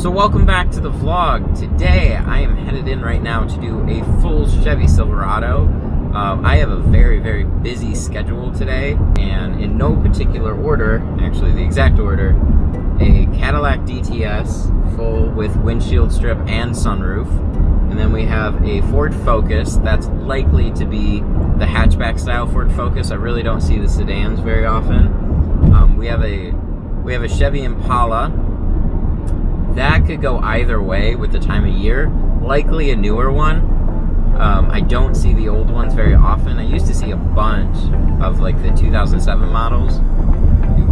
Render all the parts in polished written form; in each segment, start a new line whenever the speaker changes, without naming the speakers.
So welcome back to the vlog. Today I am headed in right now to do a full Chevy Silverado. I have a very busy schedule today, and in no particular order, actually the exact order, a Cadillac DTS full with windshield strip and sunroof. And then we have a Ford Focus that's likely to be the hatchback style Ford Focus. I really don't see the sedans very often. We have a Chevy Impala. That could go either way with the time of year. Likely a newer one. I don't see the old ones very often. I used to see a bunch of like the 2007 models.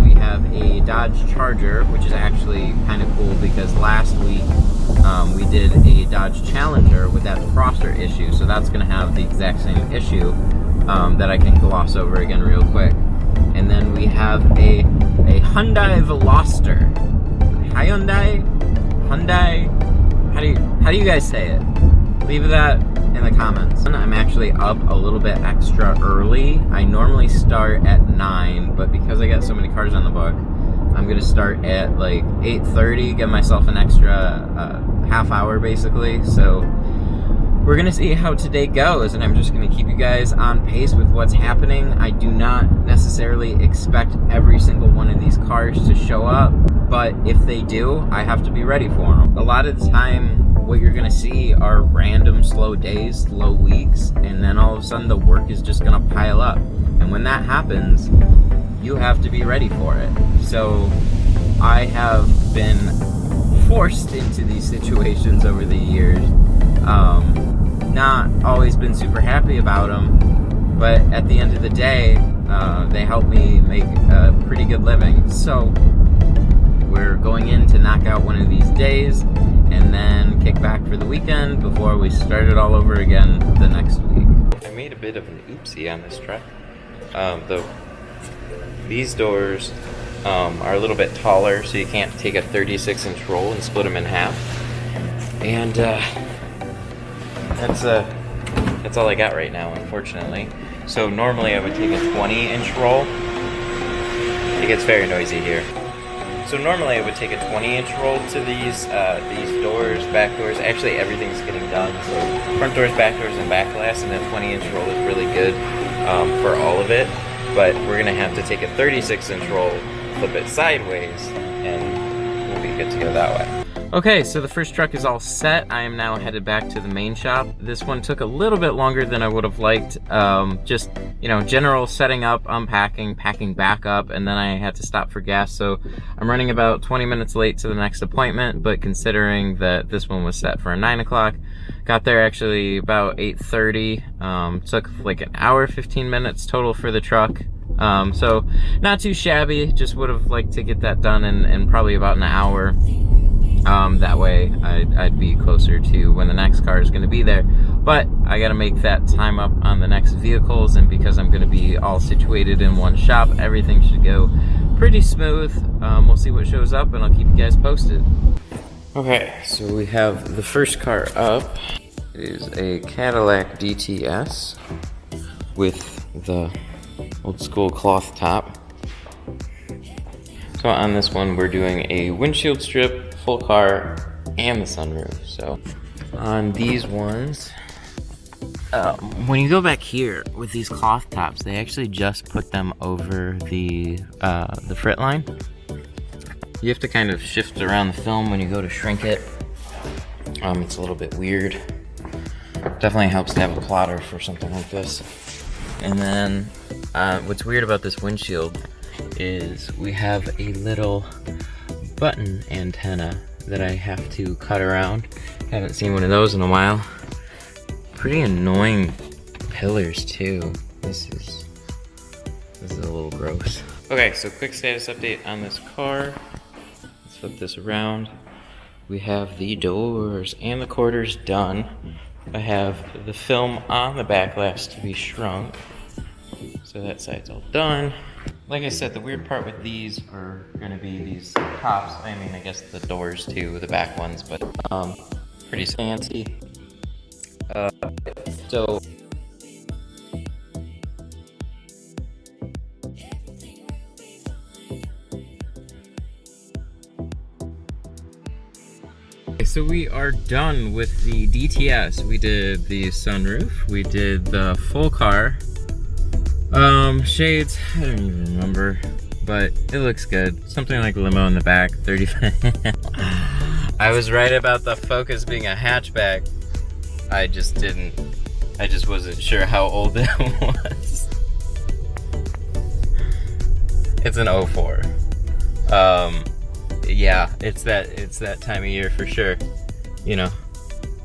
We have a Dodge Charger, which is actually kind of cool because last week we did a Dodge Challenger with that defroster issue, so that's going to have the exact same issue that I can gloss over again real quick. And then we have a Hyundai Veloster. Hyundai? How do you guys say it? Leave that in the comments. I'm actually up a little bit extra early. I normally start at 9, but because I got so many cars on the book, I'm gonna start at like 8:30, give myself an extra half hour basically. So we're gonna see how today goes, and I'm just gonna keep you guys on pace with what's happening. I do not necessarily expect every single one of these cars to show up, but if they do, I have to be ready for them. A lot of the time, what you're gonna see are random slow days, slow weeks, and then all of a sudden the work is just gonna pile up. And when that happens, you have to be ready for it. So I have been forced into these situations over the years. Not always been super happy about them, but at the end of the day, they help me make a pretty good living. So we're going in to knock out one of these days and then kick back for the weekend before we start it all over again the next week. I made a bit of an oopsie on this truck. These doors are a little bit taller, so you can't take a 36-inch roll and split them in half. And that's all I got right now, unfortunately. So normally I would take a 20-inch roll. It gets very noisy here. So normally I would take a 20-inch roll to these doors, back doors. Actually, everything's getting done. So front doors, back doors, and back glass, and that 20-inch roll is really good for all of it. But we're gonna have to take a 36-inch roll, flip it sideways, and we'll be good to go that way. Okay, so the first truck is all set. I am now headed back to the main shop. This one took a little bit longer than I would have liked. Just, general setting up, unpacking, packing back up, and then I had to stop for gas. So I'm running about 20 minutes late to the next appointment, but considering that this one was set for 9 o'clock, got there actually about 8:30. Took like an hour, 15 minutes total for the truck. So not too shabby, just would have liked to get that done in probably about an hour. That way I'd be closer to when the next car is going to be there. But I got to make that time up on the next vehicles, and because I'm going to be all situated in one shop, everything should go pretty smooth. We'll see what shows up, and I'll keep you guys posted. Okay, so we have the first car up. It is a Cadillac DTS with the old school cloth top. So on this one, we're doing a windshield strip, full car, and the sunroof. So on these ones, when you go back here with these cloth tops, they actually just put them over the frit line. You have to kind of shift around the film when you go to shrink it. It's a little bit weird. Definitely helps to have a plotter for something like this. And then what's weird about this windshield is we have a little button antenna that I have to cut around. Haven't seen one of those in a while. Pretty annoying pillars too. This is a little gross. Okay, so quick status update on this car. Let's flip this around. We have the doors and the quarters done. I have the film on the back glass to be shrunk. So that side's all done. Like I said, the weird part with these are gonna be these tops. I mean, I guess the doors too, the back ones, but pretty fancy. So Okay, so we are done with the DTS. We did the sunroof, we did the full car. Shades, I don't even remember, but it looks good. Something like limo in the back, 35. I was right about the Focus being a hatchback. I just wasn't sure how old it was. It's an 04. Yeah, it's that time of year for sure. You know,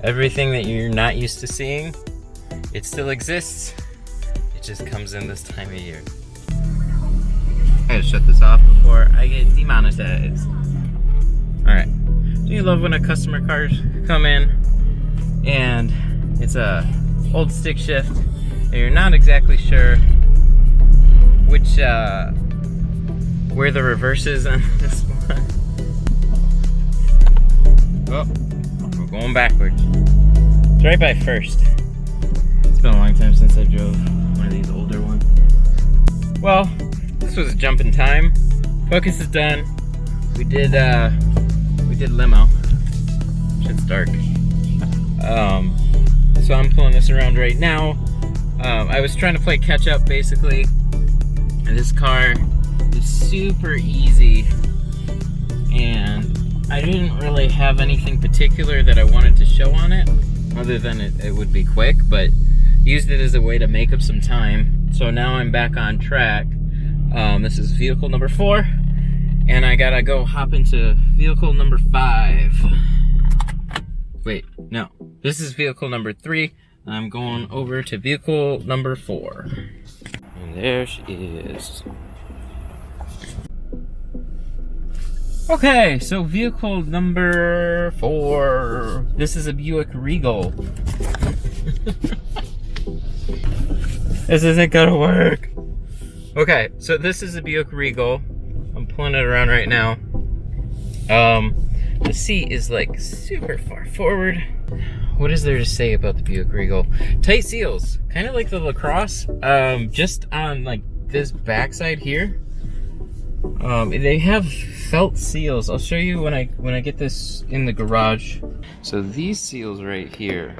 everything that you're not used to seeing, it still exists. It just comes in this time of year. I gotta shut this off before I get demonetized. Alright. Do you love when a customer cars come in and it's a old stick shift and you're not exactly sure which where the reverse is on this one? Oh, we're going backwards. It's right by first. It's been a long time since I drove one of these older ones. Well, this was a jump in time. Focus is done. We did limo. Shit's dark. So I'm pulling this around right now. I was trying to play catch up basically, and this car is super easy, and I didn't really have anything particular that I wanted to show on it, other than it would be quick, but used it as a way to make up some time. So now I'm back on track. This is vehicle number 4, and I gotta go hop into vehicle number 5. Wait, no. This is vehicle number 3. I'm going over to vehicle number 4. And there she is. Okay, so vehicle number 4. This is a Buick Regal. This isn't gonna work. Okay, so this is a Buick Regal. I'm pulling it around right now. The seat is like super far forward. What is there to say about the Buick Regal? Tight seals, kind of like the LaCrosse. Just on like this backside here. They have felt seals. I'll show you when I get this in the garage. So these seals right here,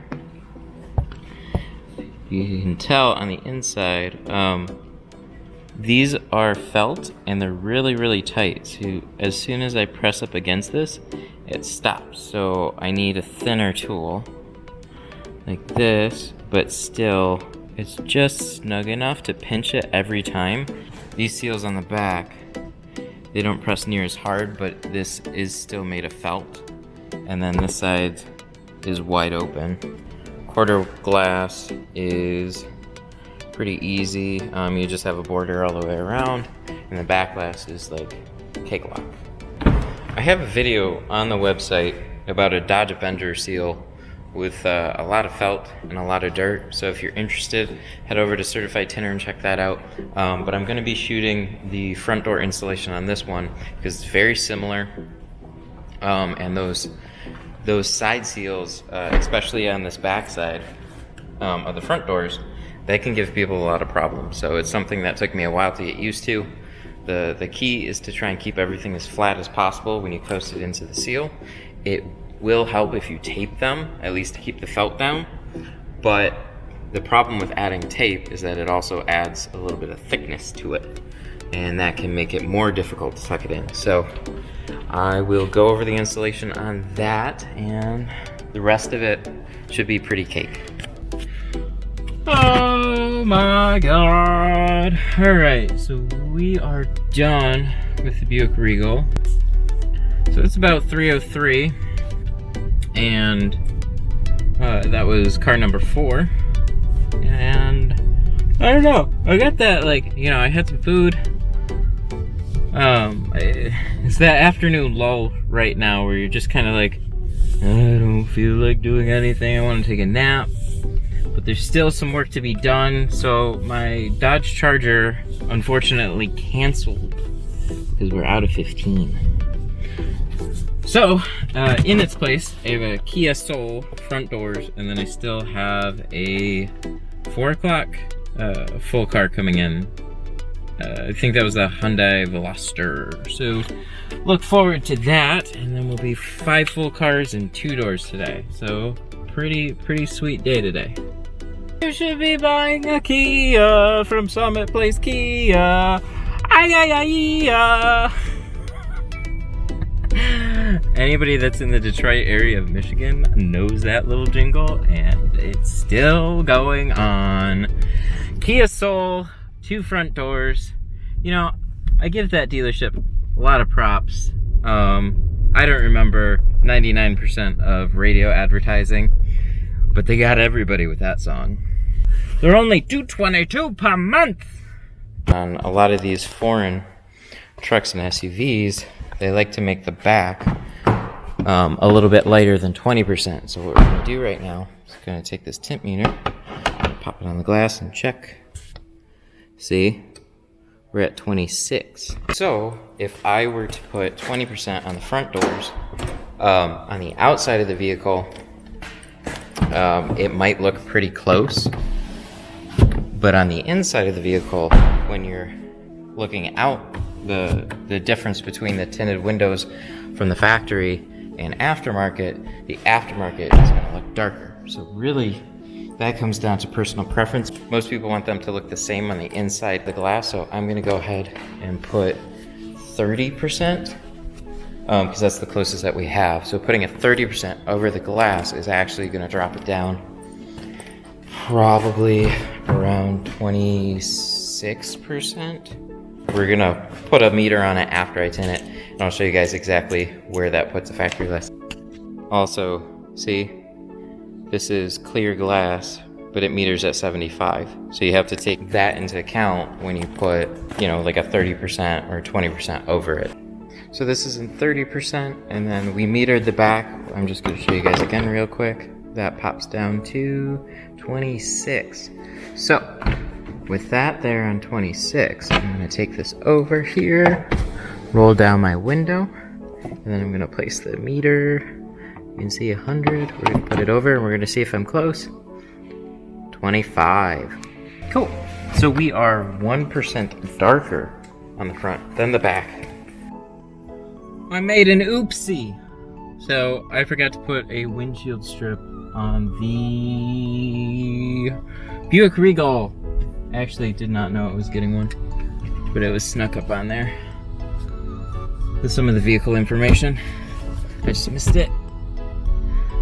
you can tell on the inside, these are felt and they're really, really tight. So as soon as I press up against this, it stops. So I need a thinner tool like this, but still it's just snug enough to pinch it every time. These seals on the back, they don't press near as hard, but this is still made of felt. And then this side is wide open. Quarter glass is pretty easy. You just have a border all the way around, and the back glass is like cakewalk. I have a video on the website about a Dodge Avenger seal with a lot of felt and a lot of dirt. So if you're interested, head over to Certified Tinter and check that out. But I'm going to be shooting the front door installation on this one because it's very similar. And those side seals, especially on this back side of the front doors, they can give people a lot of problems. So it's something that took me a while to get used to. The key is to try and keep everything as flat as possible when you coast it into the seal. It will help if you tape them, at least to keep the felt down. But the problem with adding tape is that it also adds a little bit of thickness to it, and that can make it more difficult to tuck it in. So I will go over the installation on that, and the rest of it should be pretty cake. Oh my god. Alright, so we are done with the Buick Regal. So it's about 3:03. And that was car number 4. And I don't know, I got that, like, you know, I had some food. It's that afternoon lull right now where you're just kind of like, I don't feel like doing anything, I want to take a nap, but there's still some work to be done. So my Dodge Charger unfortunately canceled because we're out of 15. So, in its place, I have a Kia Soul front doors, and then I still have a 4 o'clock full car coming in I think that was the Hyundai Veloster. So look forward to that, and then we'll be 5 full cars and 2 doors today. So pretty sweet day today. You should be buying a Kia from Summit Place Kia. Anybody that's in the Detroit area of Michigan knows that little jingle, and it's still going on. Kia Soul, 2 front doors. You know, I give that dealership a lot of props. I don't remember 99% of radio advertising, but they got everybody with that song. They're only $222 per month. On a lot of these foreign trucks and SUVs, they like to make the back a little bit lighter than 20%. So what we're going to do right now is going to take this tint meter, pop it on the glass, and check. See, we're at 26. So if I were to put 20% on the front doors, on the outside of the vehicle, it might look pretty close. But on the inside of the vehicle, when you're looking out, the difference between the tinted windows from the factory and aftermarket, the aftermarket is going to look darker. So really, that comes down to personal preference. Most people want them to look the same on the inside of the glass, so I'm going to go ahead and put 30%, because that's the closest that we have. So putting a 30% over the glass is actually going to drop it down probably around 26%. We're gonna put a meter on it after I tint it, and I'll show you guys exactly where that puts the factory glass. Also, see, this is clear glass, but it meters at 75. So you have to take that into account when you put, you know, like a 30% or 20% over it. So this is in 30%, and then we metered the back. I'm just gonna show you guys again real quick. That pops down to 26. So with that there on 26, I'm going to take this over here, roll down my window, and then I'm going to place the meter. You can see 100. We're going to put it over, and we're going to see if I'm close. 25. Cool. So we are 1% darker on the front than the back. I made an oopsie. So I forgot to put a windshield strip on the Buick Regal. Actually did not know it was getting one, but it was snuck up on there with some of the vehicle information. I just missed it.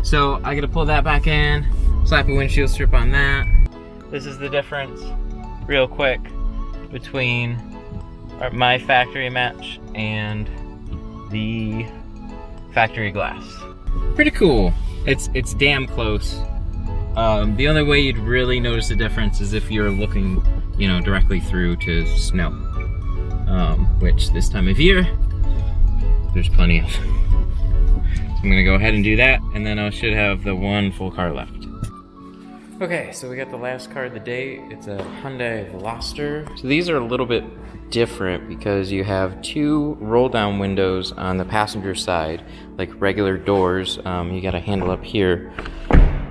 So I gotta pull that back in, slap a windshield strip on that. This is the difference, real quick, between my factory match and the factory glass. Pretty cool. It's damn close. The only way you'd really notice the difference is if you're looking, you know, directly through to snow. Which this time of year, there's plenty of. So I'm gonna go ahead and do that, and then I should have the 1 full car left. Okay, so we got the last car of the day. It's a Hyundai Veloster. So these are a little bit different because you have 2 roll-down windows on the passenger side, like regular doors. You got a handle up here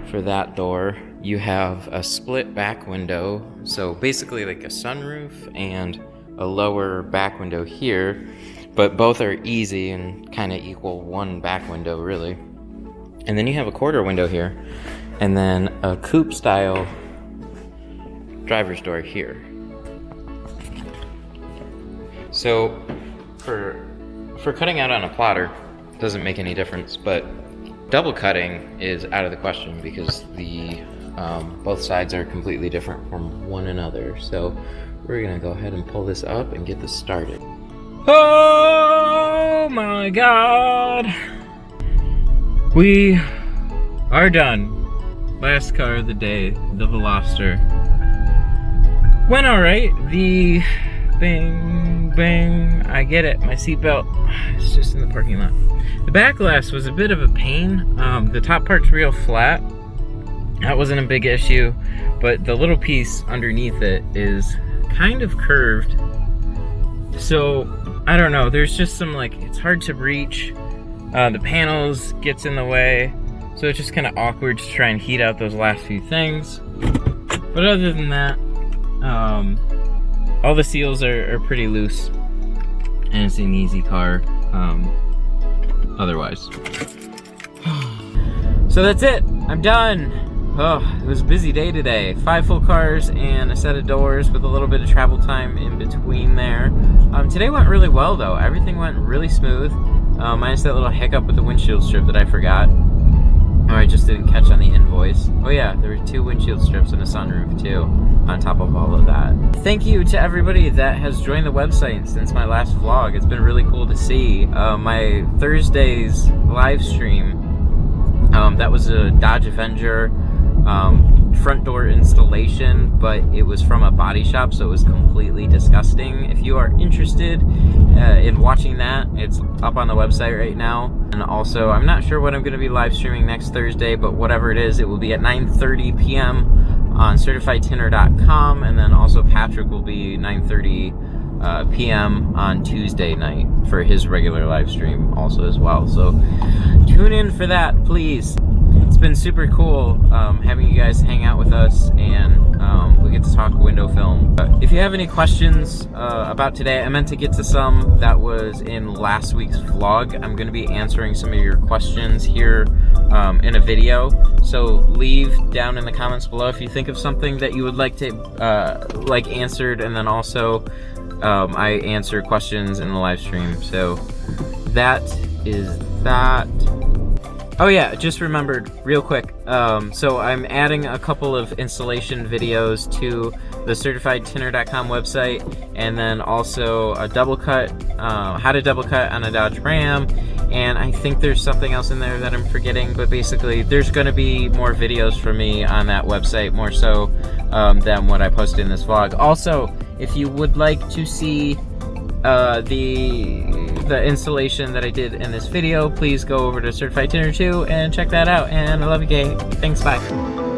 for that door. You have a split back window, so basically like a sunroof and a lower back window here, but both are easy and kind of equal 1 back window really. And then you have a quarter window here, and then a coupe style driver's door here. So for cutting out on a plotter, doesn't make any difference, but double cutting is out of the question because the both sides are completely different from one another. So we're gonna go ahead and pull this up and get this started. Oh my God! We are done. Last car of the day, the Veloster. Went alright. The bang, bang, I get it. My seatbelt, it's just in the parking lot. The back glass was a bit of a pain. The top part's real flat. That wasn't a big issue, but the little piece underneath it is kind of curved. So, I don't know, there's just some it's hard to reach. The panels gets in the way, so it's just kind of awkward to try and heat out those last few things. But other than that, all the seals are pretty loose, and it's an easy car otherwise. So that's it, I'm done. Oh, it was a busy day today. 5 full cars and a set of doors with a little bit of travel time in between there. Today went really well though. Everything went really smooth, minus that little hiccup with the windshield strip that I forgot. Or I just didn't catch on the invoice. Oh yeah, there were 2 windshield strips and a sunroof too, on top of all of that. Thank you to everybody that has joined the website since my last vlog. It's been really cool to see. My Thursday's live stream, that was a Dodge Avenger front door installation, but it was from a body shop, so it was completely disgusting. If you are interested in watching that, it's up on the website right now. And also, I'm not sure what I'm going to be live streaming next Thursday, but whatever it is, it will be at 9:30 p.m. on certifiedtinter.com, and then also Patrick will be 9:30 p.m. on Tuesday night for his regular live stream also as well. So tune in for that, please. It's been super cool having you guys hang out with us, and we get to talk window film. If you have any questions about today, I meant to get to some that was in last week's vlog. I'm going to be answering some of your questions here in a video. So leave down in the comments below if you think of something that you would like to like answered, and then also I answer questions in the live stream. So that is that. Oh yeah, just remembered real quick. So I'm adding a couple of installation videos to the certifiedtinter.com website, and then also a double cut, how to double cut on a Dodge Ram, and I think there's something else in there that I'm forgetting, but basically there's going to be more videos from me on that website, more so than what I posted in this vlog. Also, if you would like to see the installation that I did in this video, please go over to Certified Tinter 2 and check that out. And I love you, gang. Thanks, bye.